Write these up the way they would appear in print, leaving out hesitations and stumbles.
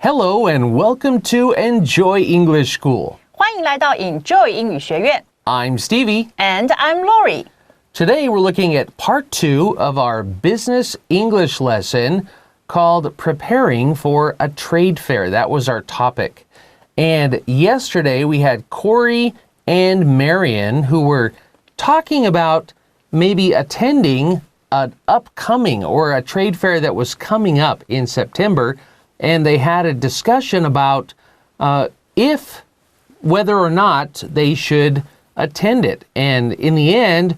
Hello and welcome to Enjoy English School. 欢迎来到 Enjoy 英语学院。I'm Stevie. And I'm Laurie. Today we're looking at part 2 of our business English lesson called Preparing for a Trade Fair. That was our topic. And yesterday we had Corey and Marion who were talking about maybe attending an upcoming or a trade fair that was coming up in September. And they had a discussion about whether or not they should attend it. And in the end,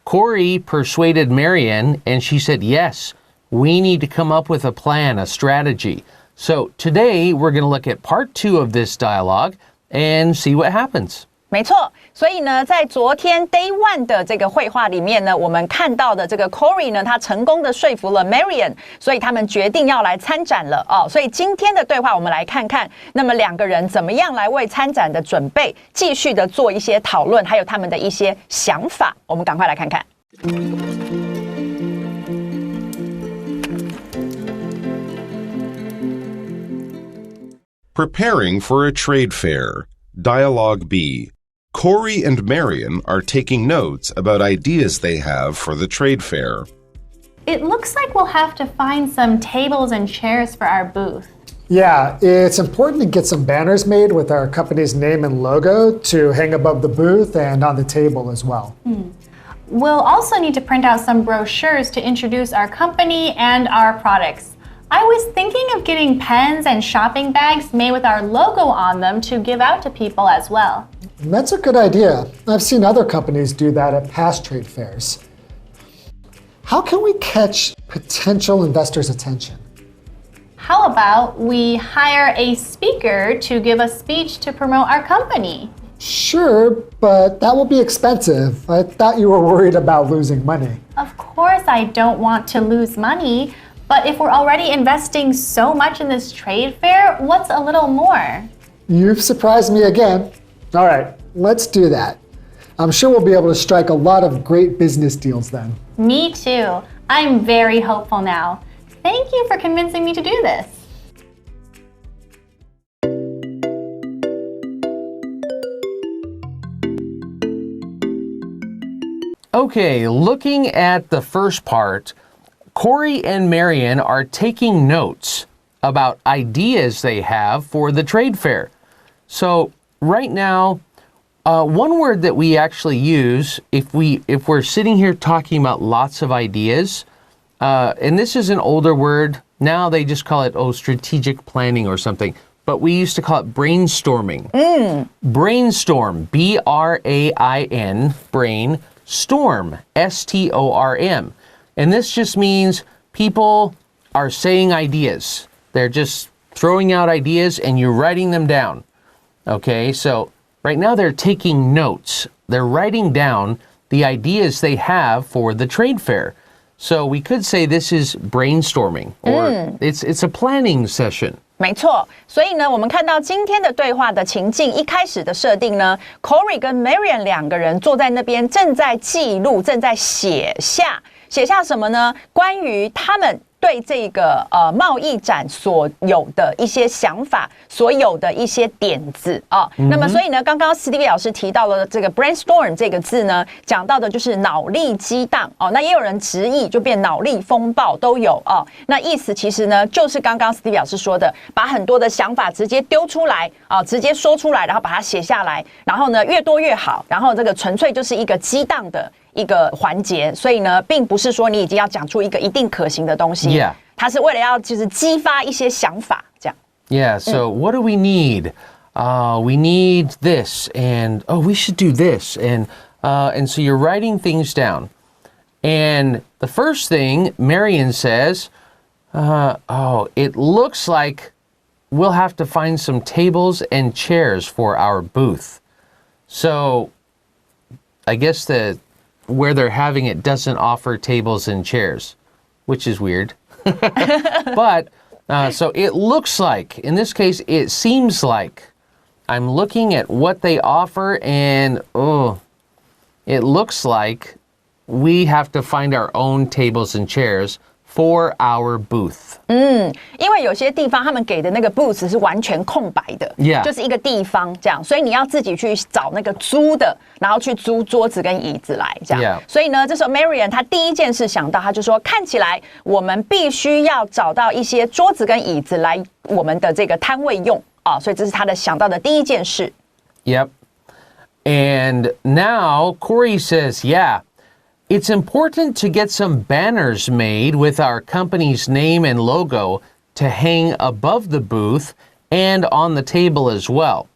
Corey persuaded Marion, and she said, yes, we need to come up with a plan, a strategy. So today, we're going to look at part 2 of this dialogue and see what happens. 没错，所以呢，在昨天 Day 1的这个绘画里面呢，我们看到的这个 Corey 呢，他成功的说服了 Marion， 所以他们决定要来参展了哦。所以今天的对话，我们来看看，那么两个人怎么样来为参展的准备，继续的做一些讨论，还有他们的一些想法。我们赶快来看看。Preparing for a trade fair. Dialogue B. Corey and Marion are taking notes about ideas they have for the trade fair. It looks like we'll have to find some tables and chairs for our booth. Yeah, it's important to get some banners made with our company's name and logo to hang above the booth and on the table as well. We'll also need to print out some brochures to introduce our company and our products. I was thinking of getting pens and shopping bags made with our logo on them to give out to people as well. That's a good idea. I've seen other companies do that at past trade fairs. How can we catch potential investors' attention? How about we hire a speaker to give a speech to promote our company? Sure, but that will be expensive. I thought you were worried about losing money. Of course I don't want to lose money, but if we're already investing so much in this trade fair, what's a little more? You've surprised me again. All right, let's do that. I'm sure we'll be able to strike a lot of great business deals then. Me too. I'm very hopeful now. Thank you for convincing me to do this. Okay, looking at the first part, Corey and Marion are taking notes about ideas they have for the trade fair. So right now, one word that we actually use if we're sitting here talking about lots of ideas, and this is an older word. Now they just call it strategic planning or something. But we used to call it brainstorming. Brainstorm, B-R-A-I-N, brain, storm, S-T-O-R-M. And this just means people are saying ideas. They're just throwing out ideas and you're writing them down. Okay, so right now they're taking notes. They're writing down the ideas they have for the trade fair. So we could say this is brainstorming or it's a planning session. 没错，所以呢，我们看到今天的对话的情境，一开始的设定呢 ，Corey 跟 Marion 两个人坐在那边，正在记录，正在写下什么呢？关于他们对这个贸易展所有的一些想法，所有的一些点子啊。那么所以呢，刚刚 Stevie 老师提到了这个 brainstorm 这个字呢，讲到的就是脑力激荡哦。那也有人直译就变脑力风暴都有哦。那意思其实呢，就是刚刚 Stevie 老师说的，把很多的想法直接丢出来啊，直接说出来，然后把它写下来，然后呢越多越好，然后这个纯粹就是一个激荡的一个环节，所以呢，并不是说你已经要讲出一个一定可行的东西。Yeah. 它是为了要就是激发一些想法，这样。Yeah. So what do we need? We need this, and we should do this, and so you're writing things down. And the first thing Marion says, it looks like we'll have to find some tables and chairs for our booth. So I guess where they're having it doesn't offer tables and chairs, which is weird. But so it looks like, in this case, it seems like I'm looking at what they offer and it looks like we have to find our own tables and chairs for our booth. 因为有些地方他们给的那个 booth 是完全空白的 Yeah. 就是一个地方这样，所以你要自己去找那个租的，然后去租桌子跟椅子来这样。Yeah. 所以呢，这时候 Marian 他第一件事想到，他就说看起来我们必须要找到一些桌子跟椅子来我们的这个摊位用啊，所以这是他的想到的第一件事。Yep. And now Corey says, yeah, it's important to get some banners made with our company's name and logo to hang above the booth and on the table as well.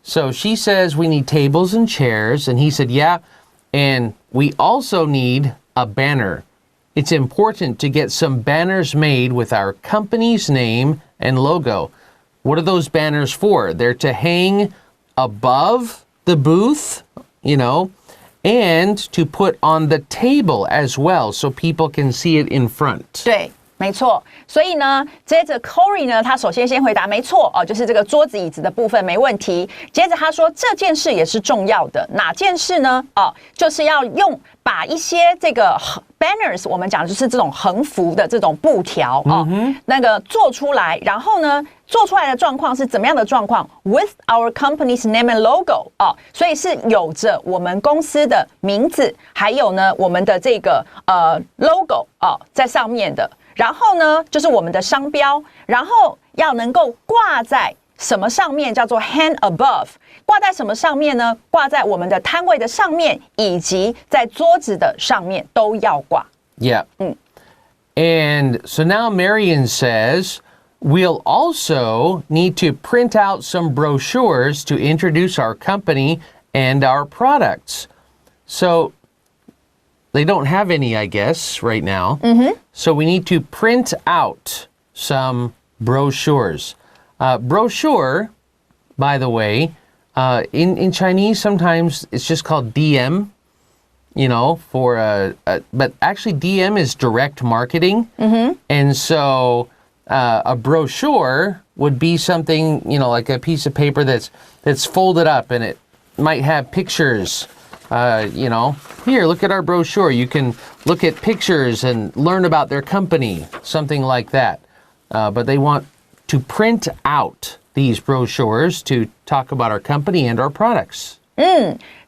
So she says we need tables and chairs, and he said, yeah, and we also need a banner. It's important to get some banners made with our company's name and logo. What are those banners for? They're to hang above the booth, and to put on the table as well so people can see it in front. 对，没错。所以呢，接着 Corey 呢，他首先回答没错哦，就是这个桌子椅子的部分没问题。接着他说这件事也是重要的，哪件事呢？哦，就是要把一些这个 banners， 我们讲的就是这种横幅的这种布条哦，那个做出来，然后呢，做出来的状况是怎么样的状况 ？With our company's name and logo 哦，所以是有着我们公司的名字，还有呢我们的这个logo 哦在上面的。然后呢，就是我们的商标，然后要能够挂在什么上面，叫做 hang above。挂在什么上面呢？挂在我们的摊位的上面，以及在桌子的上面都要挂。Yeah. And so now Marian says, we'll also need to print out some brochures to introduce our company and our products. So they don't have any, I guess, right now. So we need to print out some brochures. Brochure, by the way, in Chinese, sometimes it's just called DM, but actually DM is direct marketing. And so a brochure would be something, like a piece of paper that's folded up, and it might have pictures. Here, look at our brochure. You can look at pictures and learn about their company, something like that. But they want to print out these brochures to talk about our company and our products.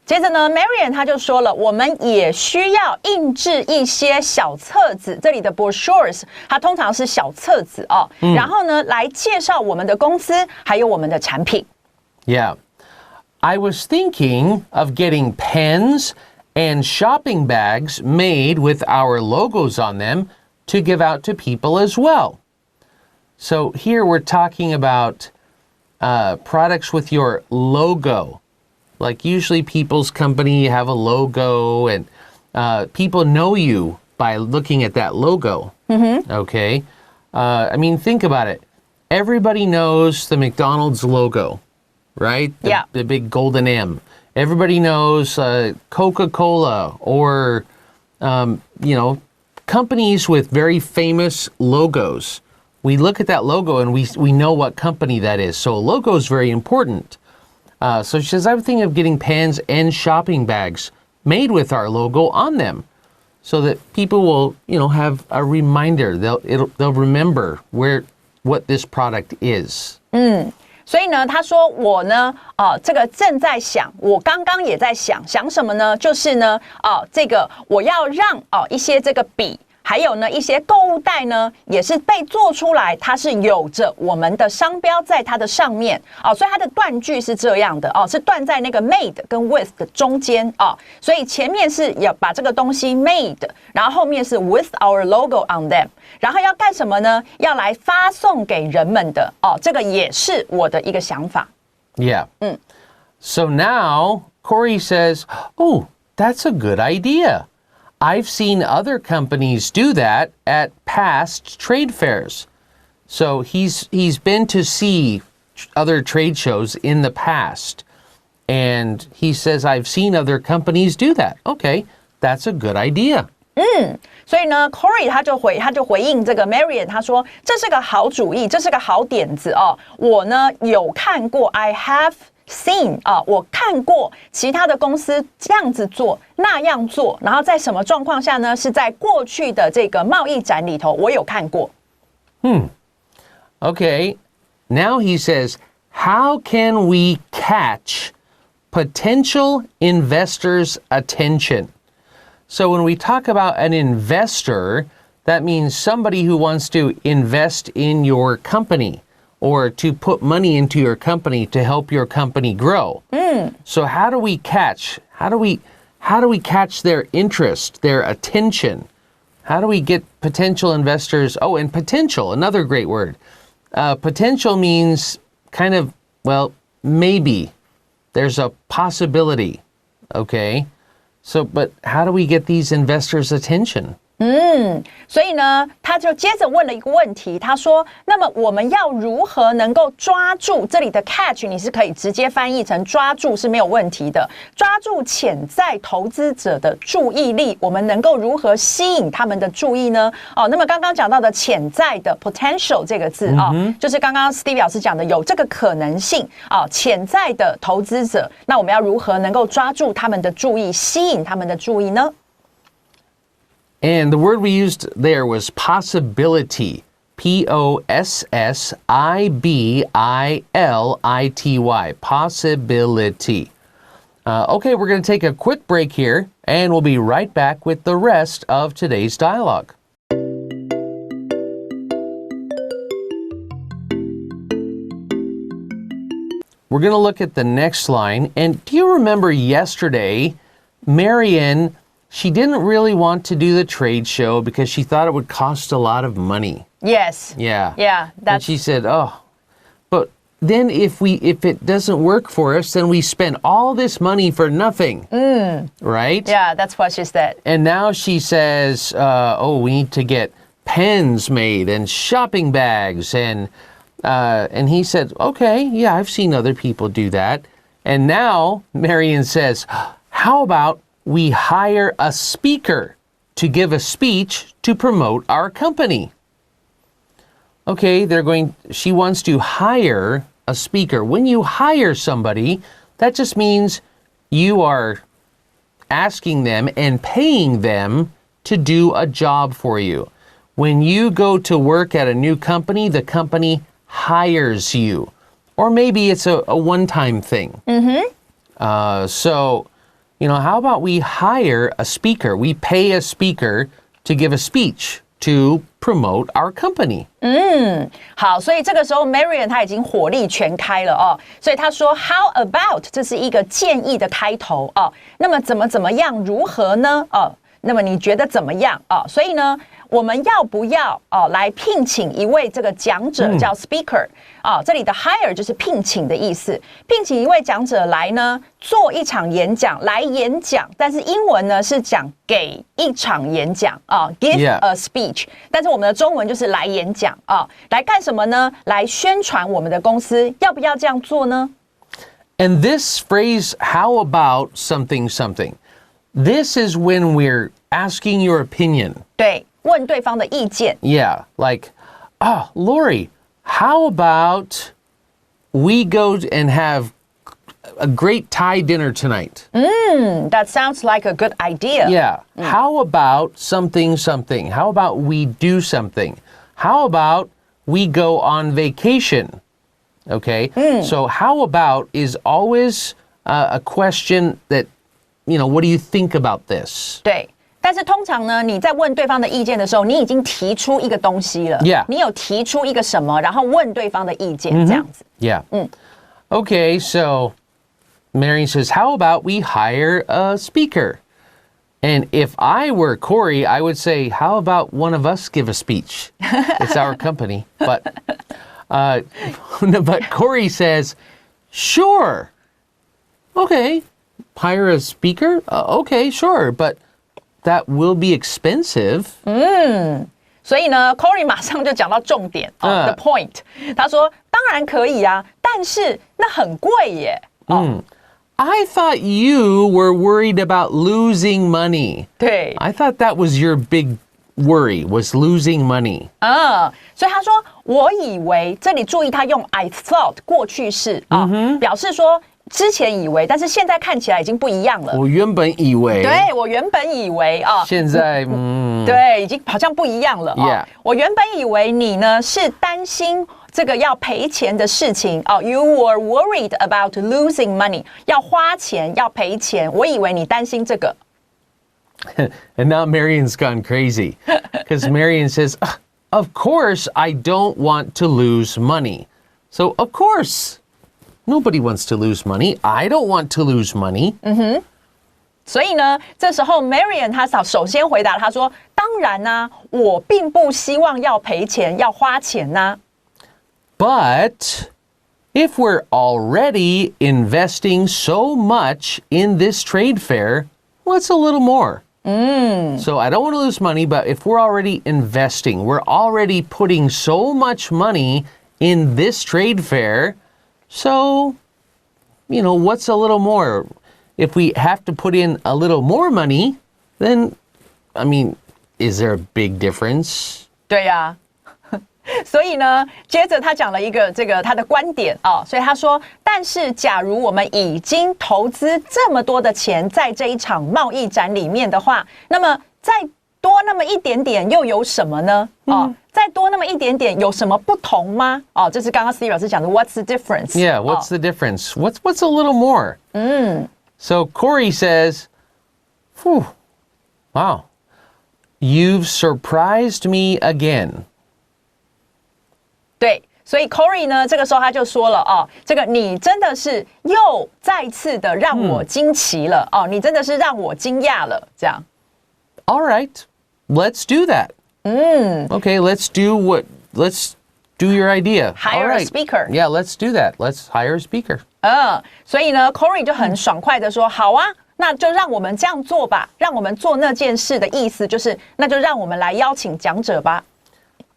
接着呢 Marian 他就说了，我们也需要印制一些小册子，这里的 brochures 它通常是小册子哦，然后呢来介绍我们的公司还有我们的产品。Yeah. I was thinking of getting pens and shopping bags made with our logos on them to give out to people as well. So here we're talking about products with your logo. Like usually people's company have a logo, and people know you by looking at that logo. Okay? I mean, think about it. Everybody knows the McDonald's logo, right? The big golden M. Everybody knows Coca-Cola or, companies with very famous logos. We look at that logo and we know what company that is. So a logo is very important. So she says, I'm thinking of getting pens and shopping bags made with our logo on them so that people will, have a reminder. They'll remember what this product is. 所以呢，他说我呢，这个正在想，我刚刚也在想什么呢？就是呢，这个我要让一些这个笔。还有呢，一些购物袋呢，也是被做出来，它是有着我们的商标在它的上面所以它的断句是这样的是断在那个 made 跟 with 的中间所以前面是要把这个东西 made， 然后后面是 with our logo on them， 然后要干什么呢？要来发送给人们的这个也是我的一个想法。Yeah. So now Corey says, "Oh, that's a good idea. I've seen other companies do that at past trade fairs." So he's been to see other trade shows in the past. And he says, I've seen other companies do that. Okay, that's a good idea. 所以呢 Corey 他就回应这个 Marian， 他说这是个好主意，这是个好点子我呢有看过 I have seen 我看过其他的公司这样子做那样做，然后在什么状况下呢？是在过去的这个贸易展里头，我有看过。Okay. Now he says, how can we catch potential investors' attention? So when we talk about an investor, that means somebody who wants to invest in your company or to put money into your company to help your company grow. So how do we catch their interest, their attention? How do we get potential investors? Oh, and potential, another great word. Potential means kind of, well, maybe. There's a possibility, okay? So, but how do we get these investors' attention? 所以呢，他就接着问了一个问题，他说：“那么我们要如何能够抓住这里的 catch？ 你是可以直接翻译成抓住是没有问题的，抓住潜在投资者的注意力，我们能够如何吸引他们的注意呢？那么刚刚讲到的潜在的 potential 这个字就是刚刚 Stevie 老师讲的有这个可能性潜在的投资者，那我们要如何能够抓住他们的注意，吸引他们的注意呢？” And the word we used there was possibility. Possibility. Possibility. Okay, we're going to take a quick break here, and we'll be right back with the rest of today's dialogue. We're going to look at the next line. And do you remember yesterday, Marian... She didn't really want to do the trade show because she thought it would cost a lot of money. Yes. Yeah. Yeah. And she said, but then if it doesn't work for us, then we spend all this money for nothing. Right? Yeah, that's what she said. And now she says, we need to get pens made and shopping bags. And he said, okay, yeah, I've seen other people do that. And now Marian says, how about we hire a speaker to give a speech to promote our company. Okay, she wants to hire a speaker. When you hire somebody, that just means you are asking them and paying them to do a job for you. When you go to work at a new company, the company hires you. Or maybe it's a one-time thing. So... how about we hire a speaker? We pay a speaker to give a speech to promote our company. 好，所以这个时候 Marian 她已经火力全开了所以她说 How about 这是一个建议的开头那么怎么样如何呢那么你觉得怎么样所以呢我们要不要来聘请一位这个讲者叫 speaker这里的 hire 就是聘请的意思，聘请一位讲者来呢做一场演讲，来演讲，但是英文呢是讲给一场演讲give a speech， 但是我们的中文就是来演讲来干什么呢？来宣传我们的公司，要不要这样做呢？ And this phrase, how about something something, this is when we're asking your opinion. 对，问对方的意见。 Yeah, like, Laurie, how about we go and have a great Thai dinner tonight? That sounds like a good idea. Yeah. How about something something? How about we do something? How about we go on vacation? Okay. So how about is always a question that, what do you think about this? 对。但是通常呢，你在问对方的意见的时候，你已经提出一个东西了。Yeah. 你有提出一个什么，然后问对方的意见，这样子。Yeah. Okay, so Marian says, how about we hire a speaker? And if I were Corey, I would say, how about one of us give a speech? It's our company. But Corey says, sure. Okay. Hire a speaker? Okay, sure. But that will be expensive. 所以呢 Corey 马上就讲到重点the point。他说当然可以啊，但是那很贵耶。I thought you were worried about losing money. 对 I thought that was your big worry, was losing money. 所以他说我以为，这里注意他用 I thought 过去式表示说之前以为，但是现在看起来已经不一样了。我原本以为，对，我原本以为啊，现在对，已经好像不一样了。Yeah. 我原本以为你呢是担心这个要赔钱的事情哦 ，You were worried about losing money， 要花钱要赔钱，我以为你担心这个。And now Marion's gone crazy because Marion says, of course I don't want to lose money. So of course, nobody wants to lose money. I don't want to lose money. 所以呢，这时候 Marion 她首先回答，她说：“当然啊，我并不希望要赔钱，要花钱呐。” But if we're already investing so much in this trade fair, what's a little more? So I don't want to lose money, but if we're already investing, we're already putting so much money in this trade fair, so, what's a little more? If we have to put in a little more money, then, is there a big difference? 对呀。所以呢，接着他讲了一个他的观点啊，所以他说，但是假如我们已经投资这么多的钱在这一场贸易展里面的话，那么再多那么一点点又有什么呢？再多那么一点点有什么不同吗？这是刚刚 Stevie 老师讲的 What's the difference? Yeah, what's the difference? What's a little more? So Corey says, wow, you've surprised me again. 对，所以 Corey 呢，这个时候他就说了这个你真的是又再次的让我惊奇了你真的是让我惊讶了，这样。All right, let's do that. Okay, let's do your idea. Hire a speaker. Yeah, let's do that. Let's hire a speaker. 所以呢 ，Corey 就很爽快的说，好啊，那就让我们这样做吧，让我们做那件事的意思就是，那就让我们来邀请讲者吧。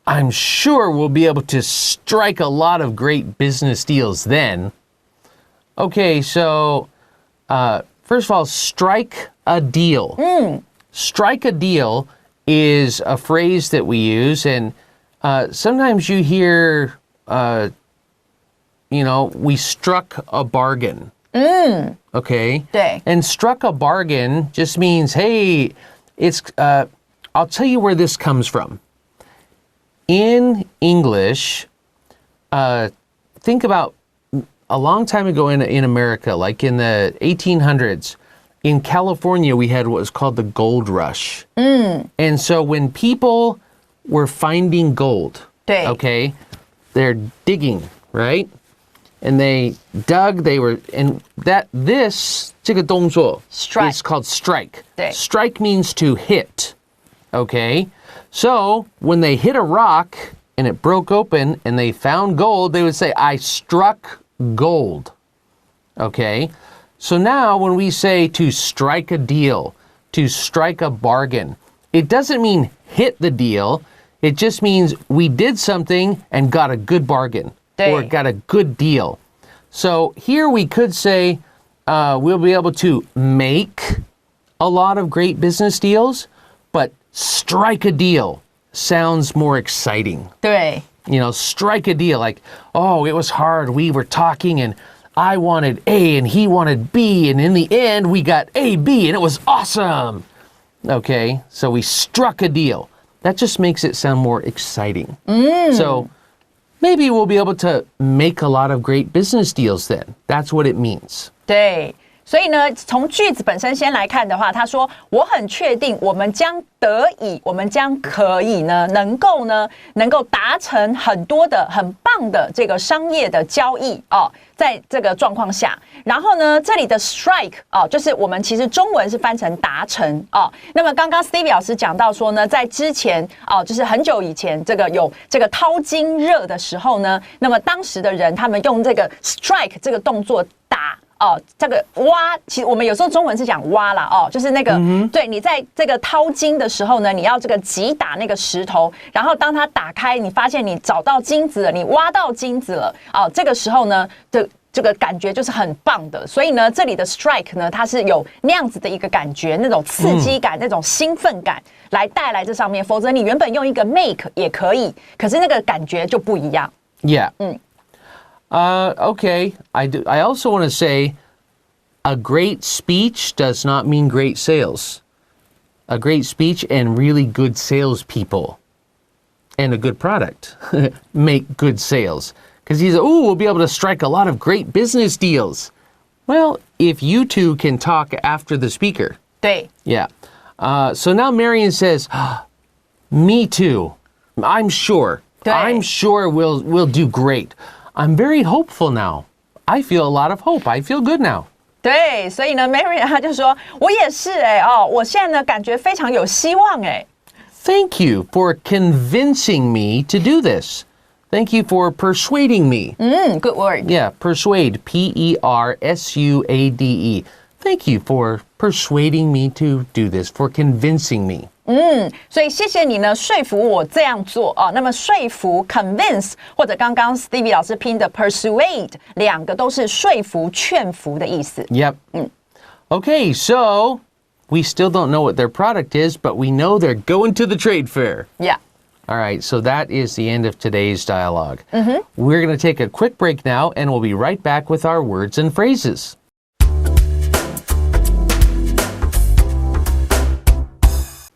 I'm sure we'll be able to strike a lot of great business deals then. Okay, so first of all, strike a deal. Strike a deal is a phrase that we use, and sometimes you hear, we struck a bargain. Okay? 对。 And struck a bargain just means, hey, I'll tell you where this comes from. In English, think about a long time ago in America, like in the 1800s, in California, we had what was called the gold rush. And so when people were finding gold, 对。 okay, they're digging, right? And they dug,这个动作 Strike. is called strike. 对。 Strike means to hit, okay? So when they hit a rock and it broke open and they found gold, they would say, I struck gold. Okay? So now when we say to strike a deal, to strike a bargain, it doesn't mean hit the deal. It just means we did something and got a good bargain or got a good deal. So here we could say we'll be able to make a lot of great business deals, but strike a deal sounds more exciting. 对。 Strike a deal like, oh, it was hard. We were talking and I wanted A and he wanted B. And in the end, we got A, B, and it was awesome. Okay, so we struck a deal. That just makes it sound more exciting. So maybe we'll be able to make a lot of great business deals then. That's what it means. 对。所以呢，从句子本身先来看的话，他说我很确定我们将可以呢，能够达成很多的很棒的这个商业的交易在这个状况下，然后呢，这里的 strike 就是我们其实中文是翻成达成那么刚刚 Stevie 老师讲到说呢，在之前就是很久以前这个有这个淘金热的时候呢，那么当时的人他们用这个 strike 这个动作打。这个挖，其实我们有时候中文是讲挖啦就是那个对你在这个淘金的时候呢，你要这个击打那个石头，然后当它打开，你发现你找到金子了，你挖到金子了这个时候呢，这个感觉就是很棒的。所以呢，这里的 strike 呢，它是有那样子的一个感觉，那种刺激感，那种兴奋感来带来这上面。否则你原本用一个 make 也可以，可是那个感觉就不一样。Yeah. Okay. I also want to say a great speech does not mean great sales. A great speech and really good salespeople and a good product make good sales. Because he said, we'll be able to strike a lot of great business deals. Well, if you two can talk after the speaker. 对， Yeah. So now Marion says, me too. I'm sure. 对。 I'm sure we'll do great. I'm very hopeful now. I feel a lot of hope. I feel good now. 对，所以呢 ，Marian 他就说，我也是我现在呢感觉非常有希望Thank you for convincing me to do this. Thank you for persuading me. Good word. Yeah, persuade. Persuade. Thank you for persuading me to do this, for convincing me. 所以谢谢你呢，说服我这样做那么说服 convince 或者刚刚 Stevie 老师拼的 persuade 两个都是说服、劝服的意思。 Yep. Okay, so we still don't know what their product is, but we know they're going to the trade fair. Yeah. All right, so that is the end of today's dialogue. We're going to take a quick break now, and we'll be right back with our words and phrases.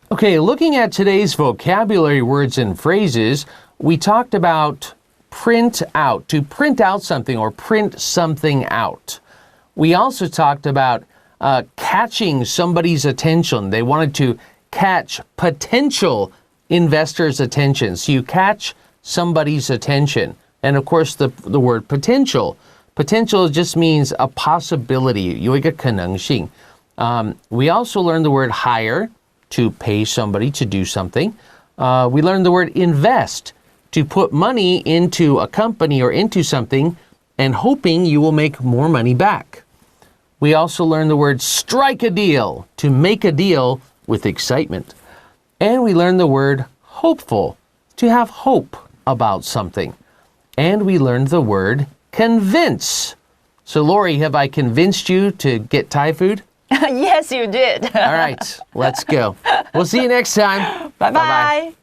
Okay, looking at today's vocabulary words and phrases, we talked about print out, to print out something or print something out. We also talked about catching somebody's attention. They wanted to catch potential investors' attention. So you catch somebody's attention. And of course, the word potential. Potential just means a possibility. 有一个可能性. We also learned the word hire, to pay somebody to do something. We learned the word invest, to put money into a company or into something and hoping you will make more money back. We also learned the word strike a deal, to make a deal with excitement. And we learned the word hopeful, to have hope about something. And we learned the word convince. So Laurie, have I convinced you to get Thai food? Yes, you did. All right, let's go. We'll see you next time. Bye-bye.